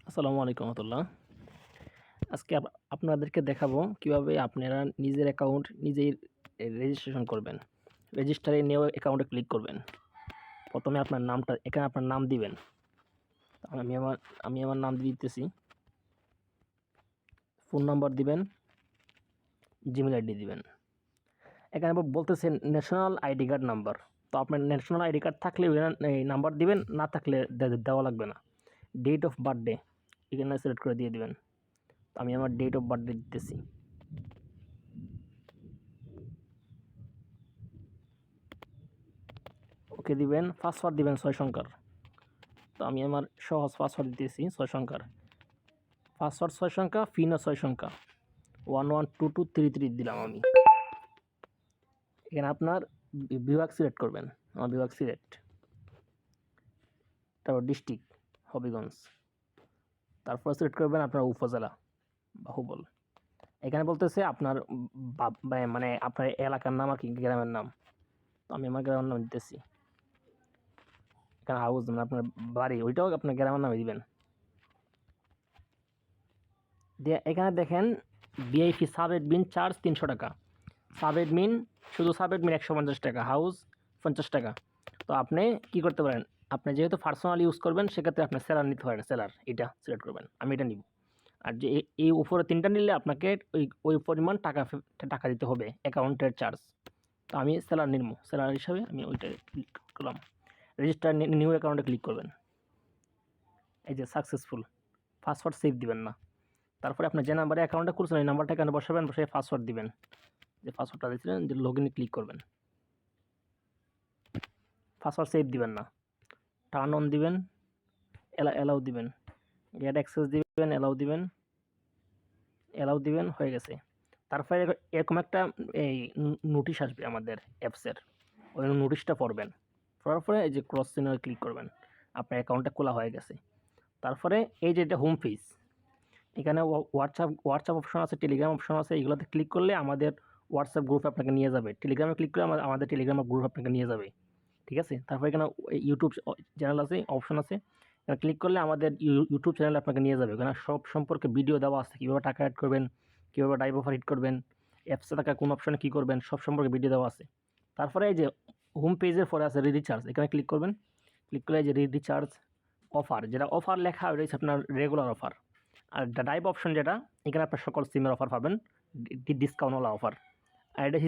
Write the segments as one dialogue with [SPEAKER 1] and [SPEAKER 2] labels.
[SPEAKER 1] আসসালামু আলাইকুম রহমতুল্লাহ। আজকে আপনাদেরকে দেখাবো কিভাবে আপনারা নিজের অ্যাকাউন্ট নিজেই রেজিস্ট্রেশন করবেন। রেজিস্টারে নিউ অ্যাকাউন্টে ক্লিক করবেন। প্রথমে আপনার নামটা এখানে আপনার নাম দিবেন। আমি আমার নাম দিতেছি। ফোন নাম্বার দিবেন, জিমেইল আইডি দিবেন। এখানে বলতেছে ন্যাশনাল আইডি কার্ড নাম্বার। তো আপনার ন্যাশনাল আইডি কার্ড থাকলে এই নাম্বার দিবেন, না থাকলে দেওয়া লাগবে না। ডেট অফ বার্থডে এখানে সিলেক্ট করে দিয়ে দিবেন। আমি আমার ডেট অফ বার্থডে দিতেছি। ওকে দিবেন। পাসওয়ার্ড দিবেন 6 সংখ্যার। তো আমি আমার সহজ পাসওয়ার্ড দিতেছি 6 সংখ্যার। পাসওয়ার্ড 6 সংখ্যা, পিনও 6 সংখ্যা। 112233 দিলাম আমি। এখানে আপনার বিভাগ সিলেক্ট করবেন। আমার বিভাগ সিলেক্ট। তারপর ডিস্ট্রিক্ট হবিগঞ্জ। তারপর সিলেক্ট করবেন আপনার উপজেলা বাহুবল। এখানে বলতেছে আপনার মানে আপনার এলাকার নাম আর কি গ্রামের নাম। তো আমি আমার গ্রামের নাম দিতেছি। এখানে হাউস মানে আপনার বাড়ি ওইটাও আপনার গ্রামের নামে দিবেন। দিয়ে এখানে দেখেন ভিআইপি সাব অ্যাডমিন চার্জ 300 টাকা। সাব অ্যাডমিন শুধু সাব অ্যাডমিন 150 টাকা, হাউস 50 টাকা। তো আপনি কি করতে পারেন, আপনি যেহেতু পার্সোনাল ইউজ করবেন সেক্ষেত্রে আপনি সেলার নিতে পারেন। সেলার এটা সিলেক্ট করবেন, আমি এটা নিব। আর যে এই উপরে 3টা নিলে আপনাকে ওই পরিমাণ টাকা দিতে হবে অ্যাকাউন্টের চার্জ। তো আমি সেলার নিব, সেলার হিসাবে আমি ওইটা ক্লিক করলাম। রেজিস্টার নিউ অ্যাকাউন্টে ক্লিক করবেন। এই যে সাকসেসফুল। পাসওয়ার্ড সেভ দিবেন না। তারপরে আপনি যে নাম্বারে অ্যাকাউন্টটা খুলছেন ওই নাম্বারটা এখানে বসাবেন, বসে পাসওয়ার্ড দিবেন। যে পাসওয়ার্ডটা দিয়েছিলেন যে লগইনে ক্লিক করবেন। পাসওয়ার্ড সেভ দিবেন না, টার্ন অন দিবেন, অ্যালাউ দিবেন, গেট অ্যাক্সেস দিবেন, অ্যালাউ দিবেন, হয়ে গেছে। তারপরে এরকম একটা এই নোটিশ আসবে আমাদের অ্যাপসের, ওই নোটিশটা পড়বেন। পড়ার পরে এই যে ক্রস চিহ্নে ক্লিক করবেন, আপনার অ্যাকাউন্টটা খোলা হয়ে গেছে। তারপরে এই যে এটা হোম পেজ, এখানে হোয়াটসঅ্যাপ অপশন আছে, টেলিগ্রাম অপশন আছে। এগুলোতে ক্লিক করলে আমাদের হোয়াটসঅ্যাপ গ্রুপ আপনাকে নিয়ে যাবে। টেলিগ্রামে ক্লিক করলে আমাদের টেলিগ্রাম গ্রুপ আপনাকে নিয়ে যাবে। ঠিক আছে? তারপর এখানে ইউটিউব চ্যানেল আছে, অপশন আছে। এখানে ক্লিক করলে আমাদের ইউটিউব চ্যানেলে আপনাকে নিয়ে যাবে। এখানে সব সম্পর্কে ভিডিও দেওয়া আছে, কীভাবে টাকা অ্যাড করবেন, কীভাবে ডাইভ অফার হিট করবেন, অ্যাপসে থাকা কোন অপশনে কী করবেন, সব সম্পর্কে ভিডিও দেওয়া আছে। তারপরে এই যে হোম পেজের পরে আছে রিচার্জ, এখানে ক্লিক করবেন। ক্লিক করলে এই যে রিচার্জ অফার, যেটা অফার লেখা ওইটা হচ্ছে আপনার রেগুলার অফার। আর ডাইভ অপশন যেটা, এখানে আপনার সকল সিমের অফার পাবেন, ডিসকাউন্টওয়ালা অফার। আর এটা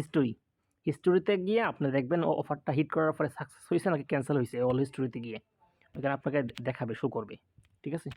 [SPEAKER 1] হিস্টোরিতে গিয়ে আপনি দেখবেন অফারটা হিট করার পরে সাকসেস হয়েছে নাকি ক্যান্সেল হয়েছে, অল হিস্টোরিতে গিয়ে ওখানে আপনাকে দেখাবে, শো করবে। ঠিক আছে?